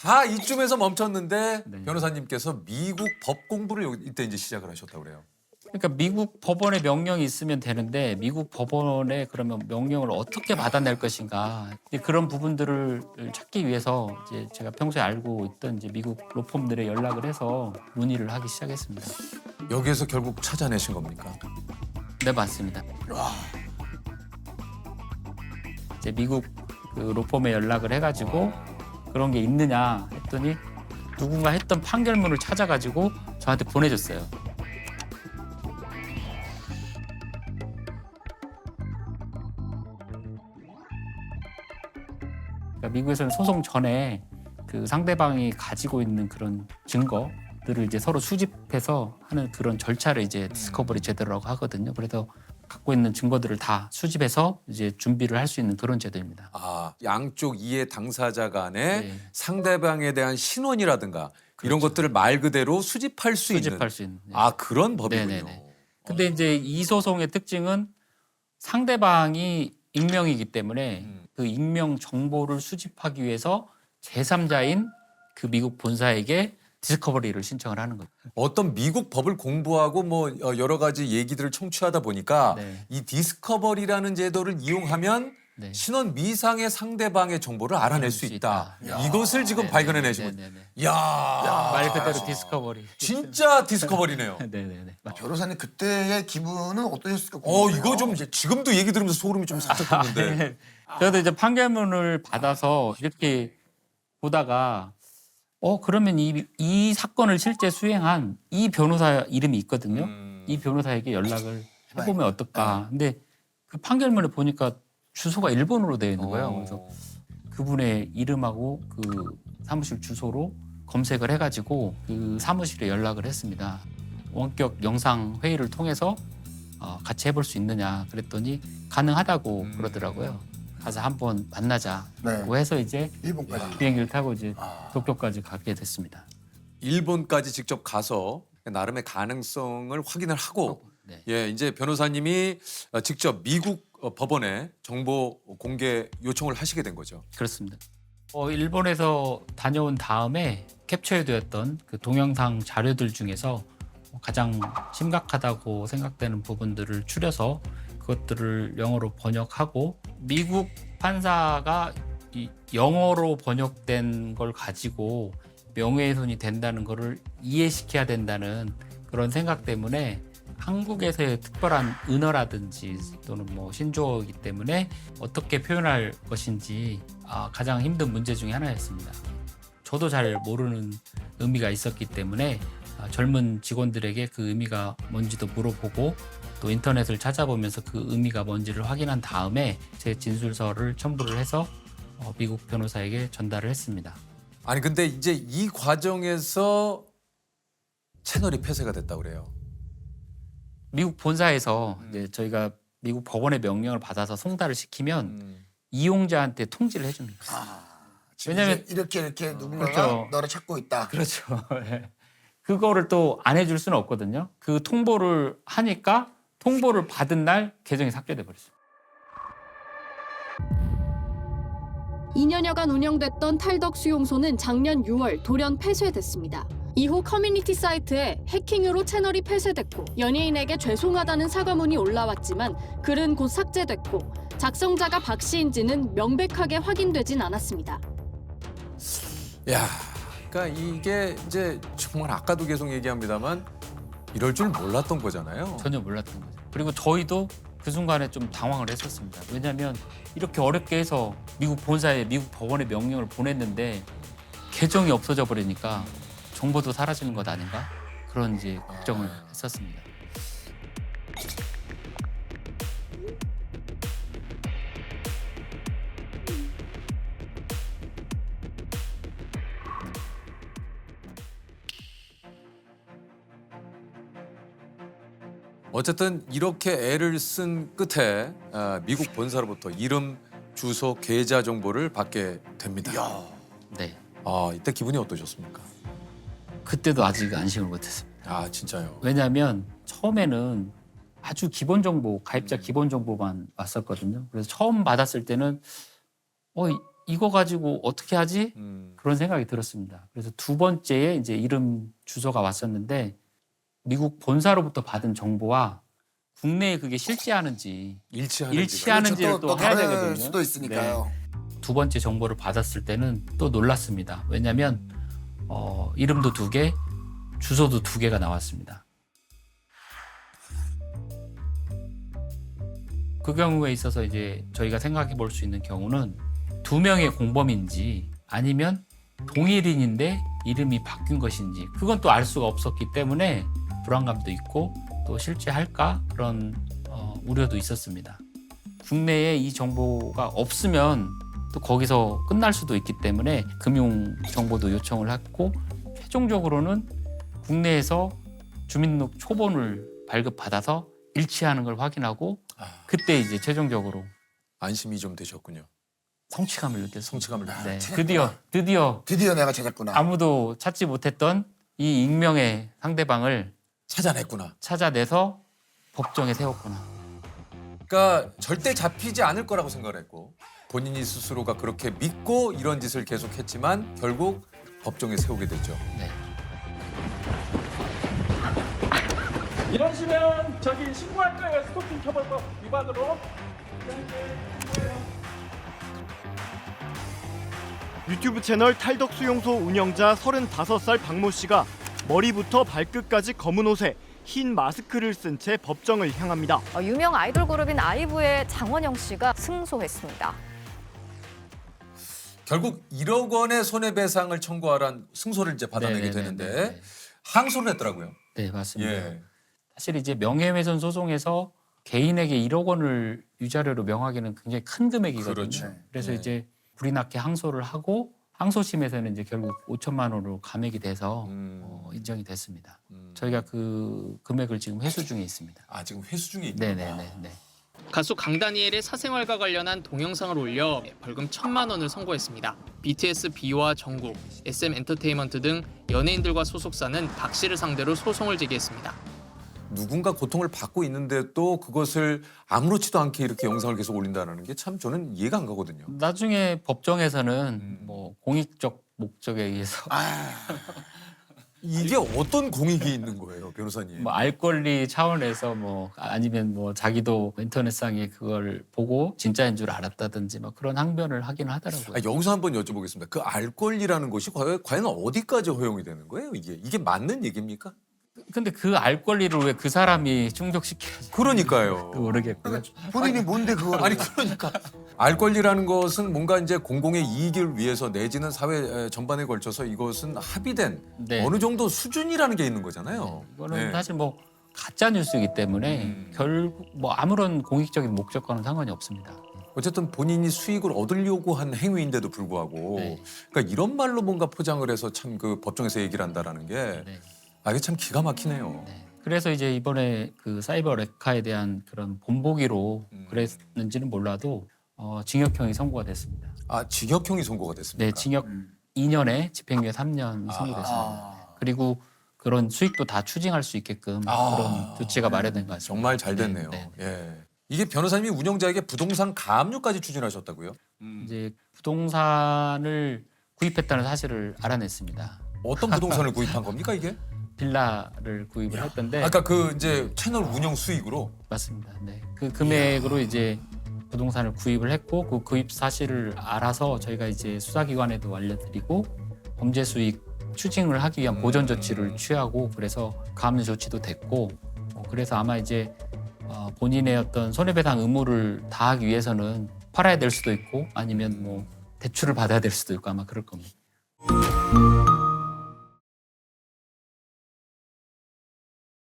다 이쯤에서 멈췄는데 네. 변호사님께서 미국 법 공부를 이때 이제 시작을 하셨다고 그래요. 그러니까 미국 법원의 명령이 있으면 되는데 미국 법원의 그러면 명령을 어떻게 받아낼 것인가 이제 그런 부분들을 찾기 위해서 이제 제가 평소에 알고 있던 이제 미국 로펌들에 연락을 해서 문의를 하기 시작했습니다. 여기에서 결국 찾아내신 겁니까? 네, 맞습니다. 이제 미국 그 로펌에 연락을 해가지고 그런 게 있느냐 했더니 누군가 했던 판결문을 찾아가지고 저한테 보내줬어요. 그러니까 미국에서는 소송 전에 그 상대방이 가지고 있는 그런 증거들을 이제 서로 수집해서 하는 그런 절차를 이제 디스커버리 제도라고 하거든요. 그래서 갖고 있는 증거들을 다 수집해서 이제 준비를 할 수 있는 그런 제도입니다. 아, 양쪽 이해 당사자 간에 네. 상대방에 대한 신원이라든가 이런 것들을 말 그대로 수집할 수 있는. 수집할 수 있는. 네. 아, 그런 법이군요. 네네네. 근데 이제 이 소송의 특징은 상대방이 익명이기 때문에 그 익명 정보를 수집하기 위해서 제3자인 그 미국 본사에게 디스커버리를 신청을 하는 거죠. 어떤 미국 법을 공부하고 뭐 여러 가지 얘기들을 청취하다 보니까 네. 이 디스커버리라는 제도를 이용하면 네. 신원 미상의 상대방의 정보를 알아낼 수 있다. 이것을 지금 발견해내신 거예요. 네네네. 이야, 말 그대로 디스커버리. 진짜 디스커버리네요. 네네네. 변호사님 그때의 기분은 어떠셨을까? 이거 좀 이제 지금도 얘기 들으면서 소름이 좀 살짝 돋는데. 네. 저도 이제 판결문을 받아서 이렇게 보다가 그러면 이 사건을 실제 수행한 이 변호사 이름이 있거든요. 이 변호사에게 연락을 해보면 어떨까. 근데 그 판결문을 보니까 주소가 일본어로 되어 있는 거예요. 그래서 그분의 이름하고 그 사무실 주소로 검색을 해가지고 그 사무실에 연락을 했습니다. 원격 영상 회의를 통해서 같이 해볼 수 있느냐 그랬더니 가능하다고 그러더라고요. 가서 한번 만나자고 해서 이제 일본까지. 비행기를 타고 이제 도쿄까지 가게 됐습니다. 일본까지 직접 가서 나름의 가능성을 확인을 하고 네. 예, 이제 변호사님이 직접 미국 법원에 정보 공개 요청을 하시게 된 거죠. 그렇습니다. 일본에서 다녀온 다음에 캡처되었던 그 동영상 자료들 중에서 가장 심각하다고 생각되는 부분들을 추려서 그것들을 영어로 번역하고 미국 판사가 이 영어로 번역된 걸 가지고 명예훼손이 된다는 것을 이해시켜야 된다는 그런 생각 때문에 한국에서의 특별한 은어라든지 또는 뭐 신조어이기 때문에 어떻게 표현할 것인지 가장 힘든 문제 중에 하나였습니다. 저도 잘 모르는 의미가 있었기 때문에 젊은 직원들에게 그 의미가 뭔지도 물어보고 또 인터넷을 찾아보면서 그 의미가 뭔지를 확인한 다음에 제 진술서를 첨부를 해서 미국 변호사에게 전달을 했습니다. 아니 근데 이제 이 과정에서 채널이 폐쇄가 됐다고 그래요. 미국 본사에서 이제 저희가 미국 법원의 명령을 받아서 송달을 시키면 이용자한테 통지를 해줍니다. 왜냐면 이렇게 누군가가 그렇죠. 너를 찾고 있다. 그렇죠. 그거를 또 안 해줄 수는 없거든요. 그 통보를 하니까 통보를 받은 날 계정이 삭제돼 버렸어요. 2년여간 운영됐던 탈덕 수용소는 작년 6월 돌연 폐쇄됐습니다. 이후 커뮤니티 사이트에 해킹으로 채널이 폐쇄됐고 연예인에게 죄송하다는 사과문이 올라왔지만 글은 곧 삭제됐고 작성자가 박 씨인지는 명백하게 확인되진 않았습니다. 야, 그러니까 이게 이제 정말 아까도 계속 얘기합니다만 이럴 줄 몰랐던 거잖아요. 전혀 몰랐던 거죠. 그리고 저희도 그 순간에 좀 당황을 했었습니다. 왜냐하면 이렇게 어렵게 해서 미국 본사에 미국 법원의 명령을 보냈는데 계정이 없어져 버리니까 정보도 사라지는 것 아닌가? 그런 이제 걱정을 했었습니다. 어쨌든 이렇게 애를 쓴 끝에 미국 본사로부터 이름, 주소, 계좌 정보를 받게 됩니다. 네. 이때 기분이 어떠셨습니까? 그때도 아직 안심을 못했습니다. 아, 진짜요? 왜냐하면 처음에는 아주 기본 정보, 가입자 기본 정보만 왔었거든요. 그래서 처음 받았을 때는 이거 가지고 어떻게 하지? 음. 그런 생각이 들었습니다. 그래서 두 번째에 이제 이름 주소가 왔었는데 미국 본사로부터 받은 정보와 국내에 그게 실제하는지 일치하는지를 또 해야 다를 되거든요. 수도 있으니까요. 두 번째 정보를 받았을 때는 또 놀랐습니다. 왜냐하면 이름도 2개, 주소도 2개가 나왔습니다. 그 경우에 있어서 이제 저희가 생각해 볼 수 있는 경우는 2명의 공범인지 아니면 동일인인데 이름이 바뀐 것인지 그건 또 알 수가 없었기 때문에 불안감도 있고 또 실제 할까 그런 우려도 있었습니다. 국내에 이 정보가 없으면 또 거기서 끝날 수도 있기 때문에 금융 정보도 요청을 했고 최종적으로는 국내에서 주민등록 초본을 발급받아서 일치하는 걸 확인하고 그때 이제 최종적으로 안심이 좀 되셨군요. 성취감을 느꼈습니다. 성취감을 네, 찾았구나. 드디어 내가 찾았구나. 아무도 찾지 못했던 이 익명의 상대방을 찾아냈구나. 찾아내서 법정에 세웠구나. 그러니까 절대 잡히지 않을 거라고 생각을 했고 본인이 스스로가 그렇게 믿고 이런 짓을 계속했지만 결국 법정에 세우게 됐죠. 네. 이러시면 저기 신고할 거예요. 스토킹 처벌법 위반으로. 유튜브 채널 탈덕수용소 운영자 35살 박모 씨가 머리부터 발끝까지 검은 옷에 흰 마스크를 쓴 채 법정을 향합니다. 유명 아이돌 그룹인 아이브의 장원영 씨가 승소했습니다. 결국 1억 원의 손해배상을 청구하란 승소를 이제 받아내게 되는데 항소를 했더라고요. 네, 맞습니다. 예. 사실 이제 명예훼손 소송에서 개인에게 1억 원을 위자료로 명하기는 굉장히 큰 금액이거든요. 그렇죠. 그래서 네. 이제 불이 나게 항소를 하고 항소심에서는 이제 결국 5천만 원으로 감액이 돼서 인정이 됐습니다. 저희가 그 금액을 지금 회수 중에 있습니다. 아 지금 회수 중에 있는 거구나. 네. 가수 강다니엘의 사생활과 관련한 동영상을 올려 벌금 1,000만 원을 선고했습니다. BTS, 비와 정국, SM 엔터테인먼트 등 연예인들과 소속사는 박 씨를 상대로 소송을 제기했습니다. 누군가 고통을 받고 있는데 또 그것을 아무렇지도 않게 이렇게 영상을 계속 올린다는 게 참 저는 이해가 안 가거든요. 나중에 법정에서는 뭐 공익적 목적에 의해서 이게 어떤 공익이 있는 거예요, 변호사님? 뭐 알 권리 차원에서 뭐 아니면 뭐 자기도 인터넷상에 그걸 보고 진짜인 줄 알았다든지 뭐 그런 항변을 하긴 하더라고요. 여기서 한번 여쭤보겠습니다. 그 알 권리라는 것이 과연 어디까지 허용이 되는 거예요? 이게 맞는 얘기입니까? 근데 그 알 권리를 왜 그 사람이 충족시켜야지 그러니까요. 모르겠고요. 본인이 뭔데 그걸? 아니 그러니까 알 권리라는 것은 뭔가 이제 공공의 이익을 위해서 내지는 사회 전반에 걸쳐서 이것은 합의된 네. 어느 정도 수준이라는 게 있는 거잖아요. 이거는 네. 사실 뭐 가짜 뉴스이기 때문에 결국 뭐 아무런 공익적인 목적과는 상관이 없습니다. 어쨌든 본인이 수익을 얻으려고 한 행위인데도 불구하고 네. 그러니까 이런 말로 뭔가 포장을 해서 참 그 법정에서 얘기를 한다라는 게 네. 이게 참 기가 막히네요. 네. 그래서 이제 이번에 그 사이버 레카에 대한 그런 본보기로 그랬는지는 몰라도 징역형이 선고가 됐습니다. 아 징역형이 선고가 됐습니까? 네, 징역 2년에 집행유예 3년 선고됐습니다. 그리고 그런 수익도 다 추징할 수 있게끔 그런 조치가 마련된 것 같습니다. 정말 잘 됐네요. 네. 예. 이게 변호사님이 운영자에게 부동산 가압류까지 추진하셨다고요? 이제 부동산을 구입했다는 사실을 알아냈습니다. 어떤 부동산을 구입한 겁니까 이게? 빌라를 구입을 했던데 아까 그 이제 채널 운영 수익으로 맞습니다. 네, 그 금액으로 이제 부동산을 구입을 했고 그 구입 사실을 알아서 저희가 이제 수사기관에도 알려드리고 범죄 수익 추징을 하기 위한 보전 조치를 취하고 그래서 가압류 조치도 됐고 그래서 아마 이제 본인의 어떤 손해배상 의무를 다하기 위해서는 팔아야 될 수도 있고 아니면 뭐 대출을 받아야 될 수도 있고 아마 그럴 겁니다.